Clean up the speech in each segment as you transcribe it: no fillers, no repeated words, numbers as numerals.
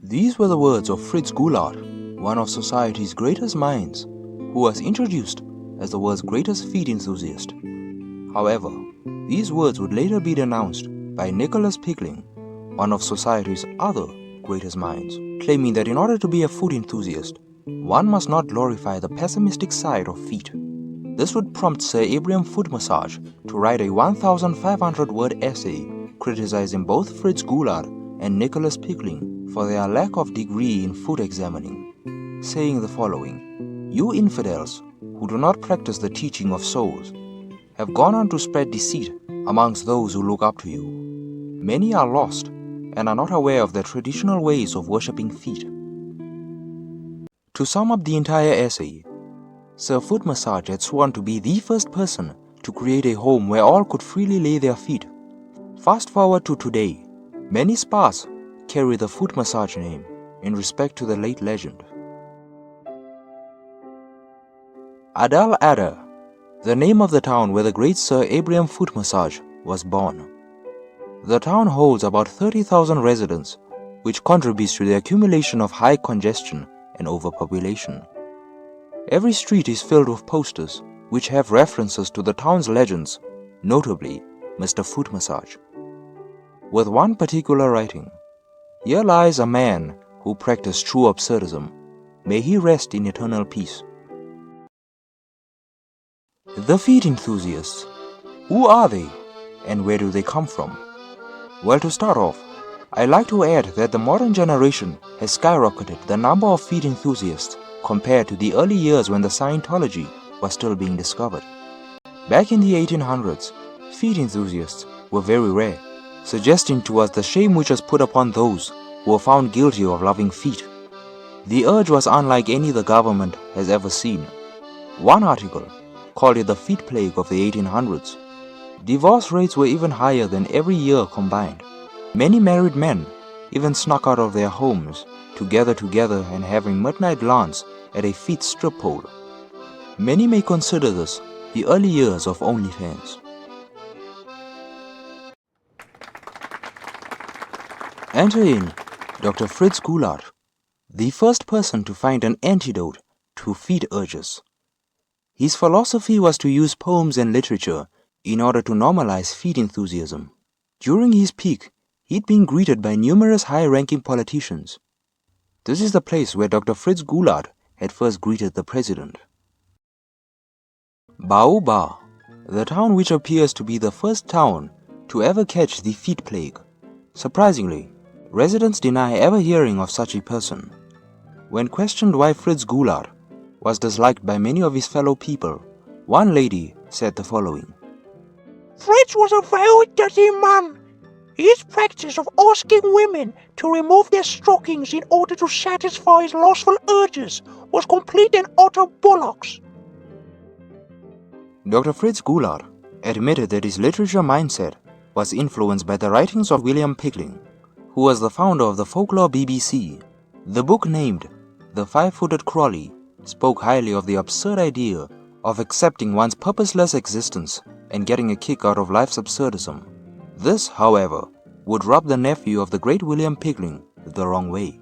These were the words of Fritz Goulart, one of society's greatest minds, who was introduced as the world's greatest feet enthusiast. However, these words would later be denounced by Nicholas Pickling, one of society's other greatest minds, claiming that in order to be a food enthusiast, one must not glorify the pessimistic side of feet. This would prompt Sir Abraham Footmassage to write a 1,500-word essay criticizing both Fritz Goulart and Nicholas Pickling for their lack of degree in food examining, saying the following: "You infidels, who do not practice the teaching of souls, have gone on to spread deceit amongst those who look up to you. Many are lost and are not aware of the traditional ways of worshipping feet." To sum up the entire essay, Sir Footmassage had sworn to be the first person to create a home where all could freely lay their feet. Fast forward to today, many spas carry the Footmassage name in respect to the late legend. Adal Adar, the name of the town where the great Sir Abraham Footmassage was born. The town holds about 30,000 residents, which contributes to the accumulation of high congestion and overpopulation. Every street is filled with posters which have references to the town's legends, notably Mr. Footmassage. With one particular writing, "Here lies a man who practiced true absurdism. May he rest in eternal peace." The feet enthusiasts. Who are they, and where do they come from? Well, to start off, I'd like to add that the modern generation has skyrocketed the number of feet enthusiasts compared to the early years when the Scientology was still being discovered. Back in the 1800s, feet enthusiasts were very rare, suggesting to us the shame which was put upon those who were found guilty of loving feet. The urge was unlike any the government has ever seen. One article called it the feet plague of the 1800s. Divorce rates were even higher than every year combined. Many married men even snuck out of their homes to gather together and having midnight glance at a feet strip pole. Many may consider this the early years of OnlyFans. Enter in Dr. Fritz Goulart, the first person to find an antidote to feet urges. His philosophy was to use poems and literature in order to normalize feet enthusiasm. During his peak, he'd been greeted by numerous high-ranking politicians. This is the place where Dr. Fritz Goulart had first greeted the president. Baoba, the town which appears to be the first town to ever catch the feet plague. Surprisingly, residents deny ever hearing of such a person. When questioned why Fritz Goulart was disliked by many of his fellow people, one lady said the following: "Fritz was a very dirty man. His practice of asking women to remove their stockings in order to satisfy his lustful urges was complete and utter bollocks." Dr. Fritz Goulart admitted that his literature mindset was influenced by the writings of William Pickling, who was the founder of the folklore BBC. The book named The Five-Footed Crawley spoke highly of the absurd idea of accepting one's purposeless existence and getting a kick out of life's absurdism. This, however, would rub the nephew of the great William Pickling the wrong way.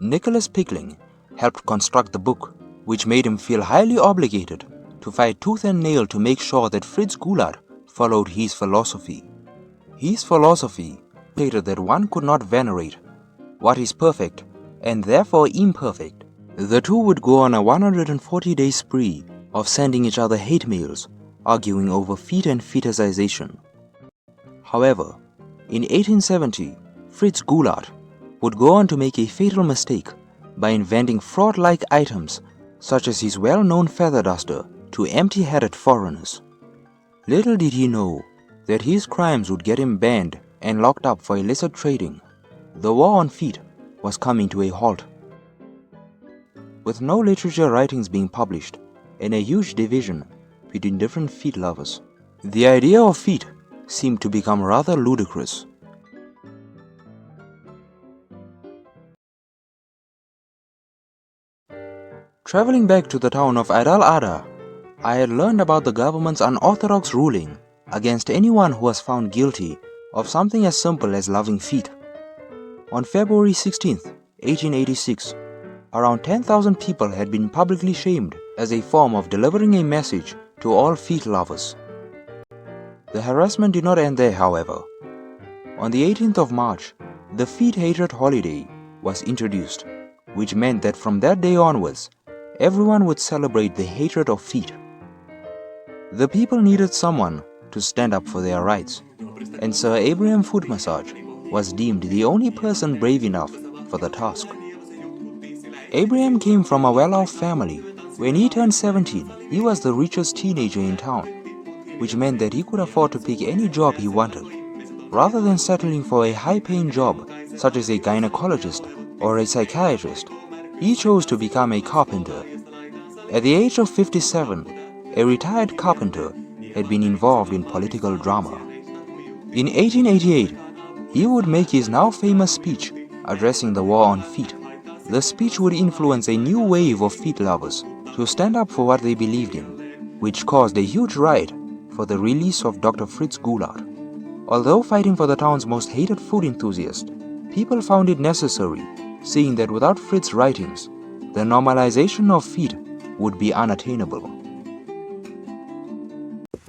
Nicholas Pickling helped construct the book, which made him feel highly obligated to fight tooth and nail to make sure that Fritz Goulart followed his philosophy. His philosophy stated that one could not venerate what is perfect and therefore imperfect. The two would go on a 140-day spree of sending each other hate mails, arguing over feet and fetishization. However, in 1870, Fritz Goulart would go on to make a fatal mistake by inventing fraud-like items such as his well-known feather duster to empty-headed foreigners. Little did he know that his crimes would get him banned and locked up for illicit trading. The war on feet was coming to a halt. With no literature writings being published and a huge division between different feet lovers, the idea of feet seemed to become rather ludicrous. Traveling back to the town of Ada, I had learned about the government's unorthodox ruling against anyone who was found guilty of something as simple as loving feet. On February 16, 1886, around 10,000 people had been publicly shamed as a form of delivering a message to all feet lovers. The harassment did not end there, however. On the 18th of March, the Feet Hatred holiday was introduced, which meant that from that day onwards, everyone would celebrate the hatred of feet. The people needed someone to stand up for their rights, and Sir Abraham Foot Massage was deemed the only person brave enough for the task. Abraham came from a well-off family. When he turned 17, he was the richest teenager in town, which meant that he could afford to pick any job he wanted. Rather than settling for a high-paying job such as a gynecologist or a psychiatrist, he chose to become a carpenter. At the age of 57, a retired carpenter had been involved in political drama. In 1888, he would make his now famous speech addressing the war on feet. The speech would influence a new wave of feet lovers to stand up for what they believed in, which caused a huge riot for the release of Dr. Fritz Goulart. Although fighting for the town's most hated food enthusiast, people found it necessary, seeing that without Fritz's writings, the normalization of feet would be unattainable.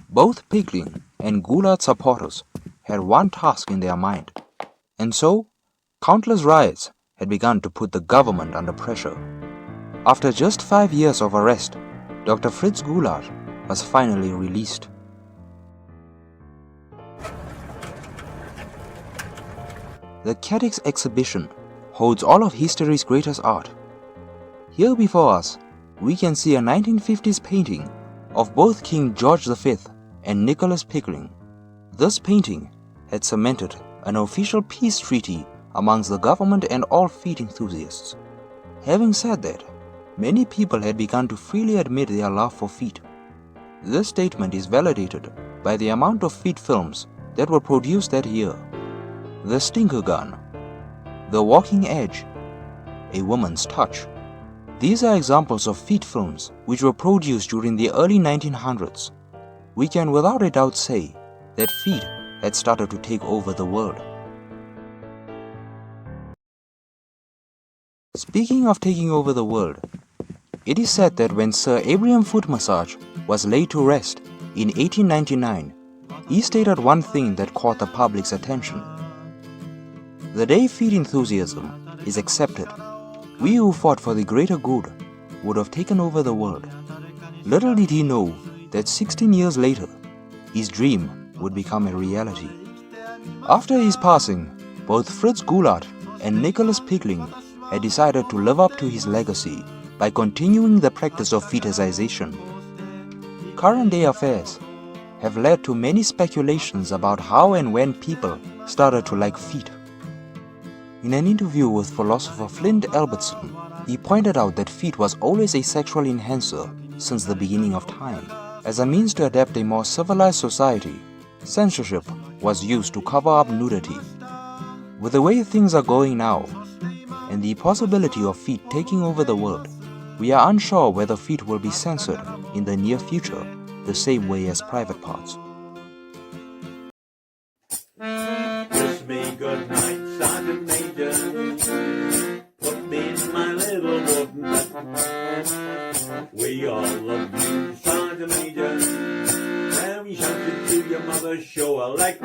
Both Pickling and Goulart supporters had one task in their mind, and so countless riots had begun to put the government under pressure. After just 5 years of arrest, Dr. Fritz Goulart was finally released. The Cadix exhibition holds all of history's greatest art. Here before us, we can see a 1950s painting of both King George V and Nicholas Pickling. This painting had cemented an official peace treaty amongst the government and all feet enthusiasts. Having said that, many people had begun to freely admit their love for feet. This statement is validated by the amount of feet films that were produced that year. The Stinker Gun, The Walking Edge, A Woman's Touch. These are examples of feet films which were produced during the early 1900s. We can without a doubt say that feet had started to take over the world. Speaking of taking over the world, it is said that when Sir Abraham Foot Massage was laid to rest in 1899, he stated one thing that caught the public's attention. The day feet enthusiasm is accepted, we who fought for the greater good would have taken over the world. Little did he know that 16 years later, his dream would become a reality. After his passing, both Fritz Goulart and Nicholas Pickling had decided to live up to his legacy by continuing the practice of fetishization. Current day affairs have led to many speculations about how and when people started to like feet. In an interview with philosopher Flint Albertson, he pointed out that feet was always a sexual enhancer since the beginning of time. As a means to adapt a more civilized society, censorship was used to cover up nudity. With the way things are going now, and the possibility of feet taking over the world, we are unsure whether feet will be censored in the near future, the same way as private parts. Wish me good night, Sergeant Major. Put me in my little wooden hut. We all love you, Sergeant Major. And we shouted to your mother, show a like.